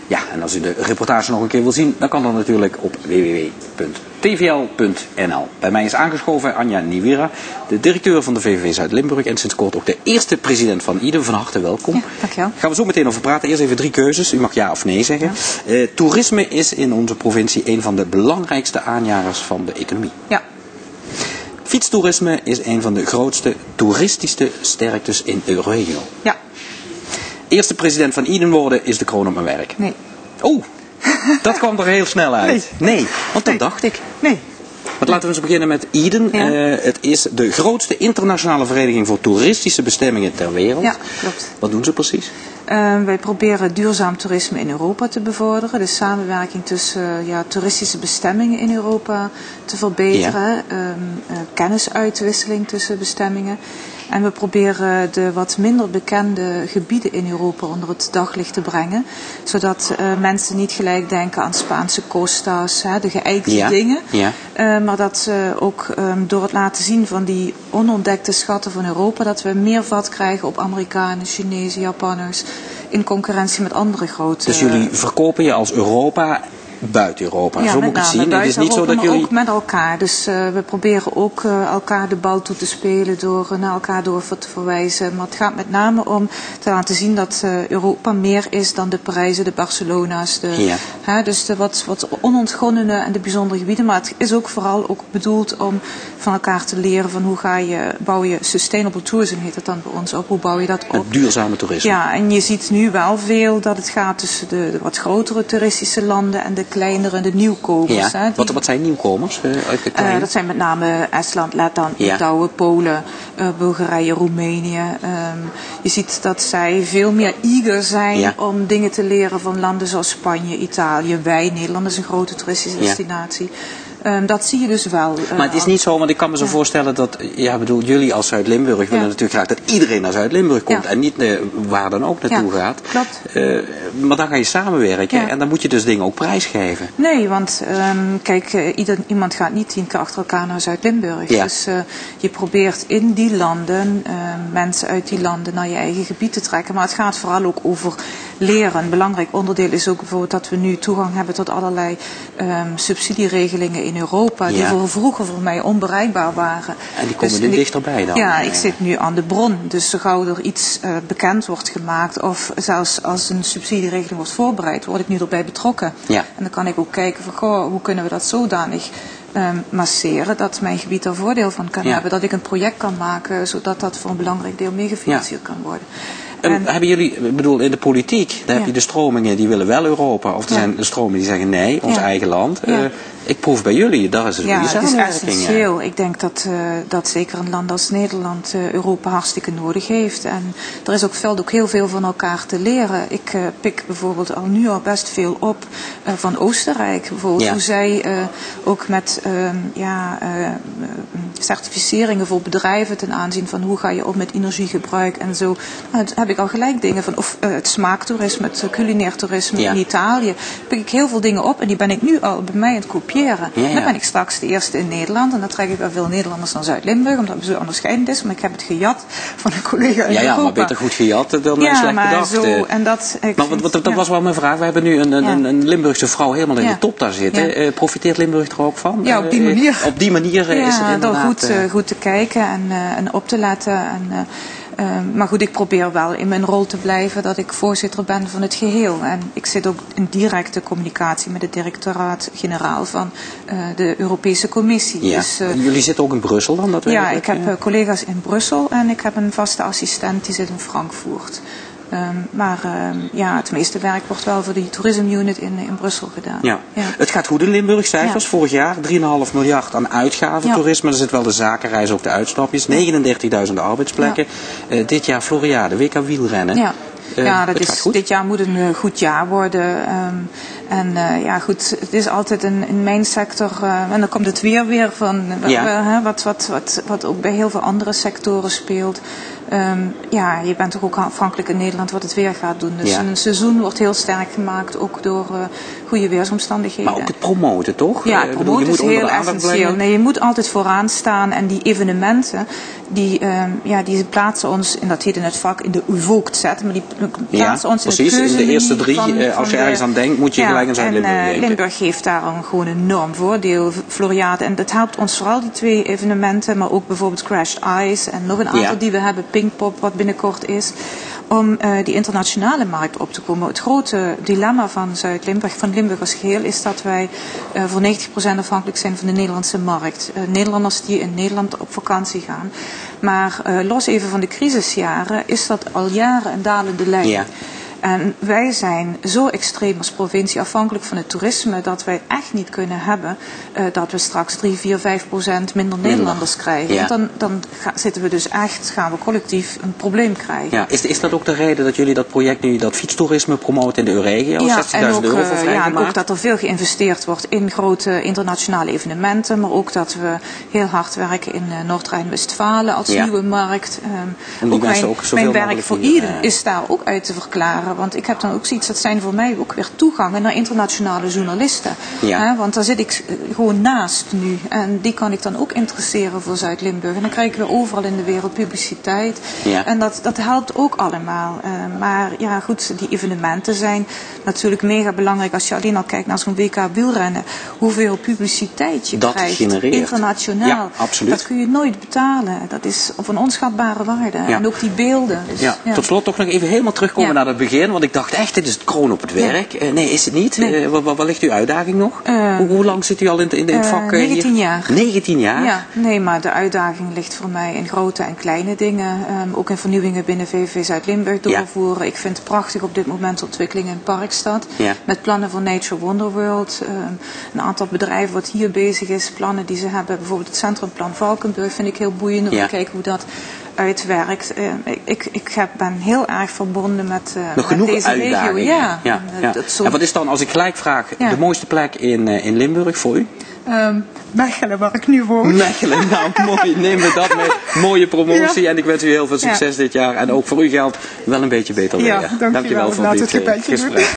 Ja, en als u de reportage nog een keer wil zien, dan kan dat natuurlijk op www.tvl.nl. Bij mij is aangeschoven Anja Niewira, de directeur van de VVV Zuid-Limburg en sinds kort ook de eerste president van IDEM. Van harte welkom. Ja, dankjewel. Gaan we zo meteen over praten. Eerst even 3 keuzes. U mag ja of nee zeggen. Ja. Toerisme is in onze provincie een van de belangrijkste aanjagers van de economie. Ja. Fietstoerisme is een van de grootste toeristische sterktes in de regio. Ja. Eerste president van IDEM worden is de kroon op mijn werk. Nee. Oh, dat kwam er heel snel uit. Nee, want dat dacht ik. Nee. Maar laten we eens beginnen met IDEM. Ja. Het is de grootste internationale vereniging voor toeristische bestemmingen ter wereld. Ja, klopt. Wat doen ze precies? Wij proberen duurzaam toerisme in Europa te bevorderen. De samenwerking tussen toeristische bestemmingen in Europa te verbeteren. Ja. Kennisuitwisseling tussen bestemmingen. En we proberen de wat minder bekende gebieden in Europa onder het daglicht te brengen. Zodat mensen niet gelijk denken aan Spaanse costa's, de geëikte dingen. Ja. Maar dat ze ook door het laten zien van die onontdekte schatten van Europa, dat we meer vat krijgen op Amerikanen, Chinezen, Japanners. In concurrentie met andere grote... Dus jullie verkopen je als Europa buiten Europa, ja, zo moet ik het zien. Het is niet zo dat maar jullie... ook met elkaar. Dus we proberen ook elkaar de bal toe te spelen door naar elkaar door te verwijzen. Maar het gaat met name om te laten zien dat Europa meer is dan de Parijzen, de Barcelona's. Dus de wat onontgonnene en de bijzondere gebieden. Maar het is ook vooral ook bedoeld om van elkaar te leren van hoe bouw je sustainable tourism, heet het dan bij ons op. Hoe bouw je dat op? Het duurzame toerisme. Ja, en je ziet nu wel veel dat het gaat tussen de wat grotere toeristische landen en de kleinere, de nieuwkomers. Ja. Wat zijn nieuwkomers? Dat zijn met name Estland, Letland, Litouwen, Polen, Bulgarije, Roemenië. Je ziet dat zij veel meer eager zijn om dingen te leren van landen zoals Spanje, Italië, wij. Nederland is een grote toeristische destinatie. Dat zie je dus wel. Maar het is niet zo, want ik kan me zo voorstellen dat, jullie als Zuid-Limburg willen natuurlijk graag dat iedereen naar Zuid-Limburg komt en niet waar dan ook naartoe gaat. Klopt. Maar dan ga je samenwerken en dan moet je dus dingen ook prijsgeven. Nee, want kijk, iemand gaat niet 10 keer achter elkaar naar Zuid-Limburg. Ja. Dus je probeert in die landen, mensen uit die landen naar je eigen gebied te trekken. Maar het gaat vooral ook over leren. Een belangrijk onderdeel is ook bijvoorbeeld dat we nu toegang hebben tot allerlei subsidieregelingen in Europa, die vroeger voor mij onbereikbaar waren. En die komen nu dichterbij dan? Ja, ik zit nu aan de bron. Dus zo gauw er iets bekend wordt gemaakt, of zelfs als een subsidieregeling wordt voorbereid, word ik nu erbij betrokken. Ja. En dan kan ik ook kijken van, hoe kunnen we dat zodanig masseren, dat mijn gebied er voordeel van kan hebben. Dat ik een project kan maken, zodat dat voor een belangrijk deel meegefinancierd kan worden. En hebben jullie, ik bedoel, in de politiek, daar heb je de stromingen die willen wel Europa, of er zijn de stromingen die zeggen nee, ons eigen land. Ik proef bij jullie, daar is een goede samenwerking. Ja, het is essentieel. Ik denk dat zeker een land als Nederland Europa hartstikke nodig heeft. En er is ook heel veel van elkaar te leren. Ik pik bijvoorbeeld nu al best veel op van Oostenrijk. Bijvoorbeeld hoe zij ook met certificeringen voor bedrijven ten aanzien van hoe ga je om met energiegebruik en zo. Nou, heb ik al gelijk dingen van, of het smaaktoerisme, het culinair toerisme in Italië. Pik ik heel veel dingen op en die ben ik nu al bij mij aan het kopiëren. Dan ben ik straks de eerste in Nederland en dan trek ik wel veel Nederlanders naar Zuid-Limburg, omdat het zo onderscheidend is, maar ik heb het gejat van een collega in Europa. Ja, maar beter goed gejat dan slecht bedacht. Zo, en dat was wel mijn vraag. We hebben nu een Limburgse vrouw helemaal in de top daar zitten. Profiteert Limburg er ook van? Ja, op die manier. Op die manier is het inderdaad... Door goed te kijken en op te letten. Maar goed, ik probeer wel in mijn rol te blijven dat ik voorzitter ben van het geheel. En ik zit ook in directe communicatie met het directoraat-generaal van de Europese Commissie. Ja. Dus, jullie zitten ook in Brussel dan? Ik heb collega's in Brussel en ik heb een vaste assistent die zit in Frankfurt. Het meeste werk wordt wel voor de Tourism Unit in Brussel gedaan. Ja. Het gaat goed in Limburg, cijfers. Vorig jaar 3,5 miljard aan uitgaven, toerisme. Er zit wel de zakenreis, ook de uitstapjes. 39.000 arbeidsplekken. Dit jaar Floriade, WK wielrennen. Dit jaar moet een goed jaar worden. En ja goed, het is altijd in mijn sector, en dan komt het weer van wat ook bij heel veel andere sectoren speelt. Ja, je bent toch ook afhankelijk in Nederland wat het weer gaat doen. Dus een seizoen wordt heel sterk gemaakt, ook door goede weersomstandigheden. Maar ook het promoten, toch? Ja, promoten is heel essentieel. Nee, je moet altijd vooraan staan en die evenementen, die plaatsen ons, en dat heet in het vak, in de UVOOCT zetten, maar die plaatsen ons precies, in de eerste 3, als je ergens aan denkt, moet je gelijk aan Zuid-Limburg denken. Limburg heeft daar gewoon een enorm voordeel, Floriade, en dat helpt ons vooral die 2 evenementen, maar ook bijvoorbeeld Crashed Ice en nog een aantal die we hebben, Pinkpop, wat binnenkort is, om die internationale markt op te komen. Het grote dilemma van Zuid-Limburg, van Limburg als geheel, is dat wij voor 90% afhankelijk zijn van de Nederlandse markt. Nederlanders die in Nederland op vakantie gaan. Maar los even van de crisisjaren is dat al jaren een dalende lijn. Ja. En wij zijn zo extreem als provincie afhankelijk van het toerisme dat wij echt niet kunnen hebben dat we straks 3, 4, 5% minder Nederlanders krijgen. Ja. Want dan zitten we dus echt, gaan we collectief een probleem krijgen. Ja. Is dat ook de reden dat jullie dat project nu, dat fietstoerisme promoten in de EU-regio? Ja, 60.000 euro voor vrijgemaakt? Ja, en ook dat er veel geïnvesteerd wordt in grote internationale evenementen. Maar ook dat we heel hard werken in Noord-Rijn-Westfalen als nieuwe markt. Mijn werk voor ieder is daar ook uit te verklaren. Want ik heb dan ook zoiets, dat zijn voor mij ook weer toegangen naar internationale journalisten. Ja. Want daar zit ik gewoon naast nu. En die kan ik dan ook interesseren voor Zuid-Limburg. En dan krijgen we overal in de wereld publiciteit. Ja. En dat helpt ook allemaal. Maar ja goed, die evenementen zijn natuurlijk mega belangrijk. Als je alleen al kijkt naar zo'n WK wielrennen. Hoeveel publiciteit je krijgt. Genereert. Internationaal. Ja, absoluut. Dat kun je nooit betalen. Dat is op een onschatbare waarde. Ja. En ook die beelden. Dus, ja. Tot slot toch nog even helemaal terugkomen naar het begin. Want ik dacht echt, dit is het kroon op het werk. Nee, is het niet? Nee. Wat ligt uw uitdaging nog? Hoe lang zit u al in het vak 19 hier? jaar. 19 jaar? Ja, nee, maar de uitdaging ligt voor mij in grote en kleine dingen. Ook in vernieuwingen binnen VVV Zuid-Limburg doorvoeren. Ja. Ik vind het prachtig op dit moment ontwikkeling in Parkstad. Ja. Met plannen voor Nature Wonderworld. Een aantal bedrijven wat hier bezig is. Plannen die ze hebben. Bijvoorbeeld het Centrumplan Valkenburg vind ik heel boeiend. Om te kijken hoe dat uitwerkt. Ik ben heel erg verbonden met deze regio. Ja. En wat is dan, als ik gelijk vraag, de mooiste plek in Limburg voor u? Mechelen, waar ik nu woon. Mechelen, nou mooi. Neem we dat mee. Mooie promotie en ik wens u heel veel succes dit jaar. En ook voor u geldt wel een beetje beter weer. Ja, dank je wel voor dit gesprek.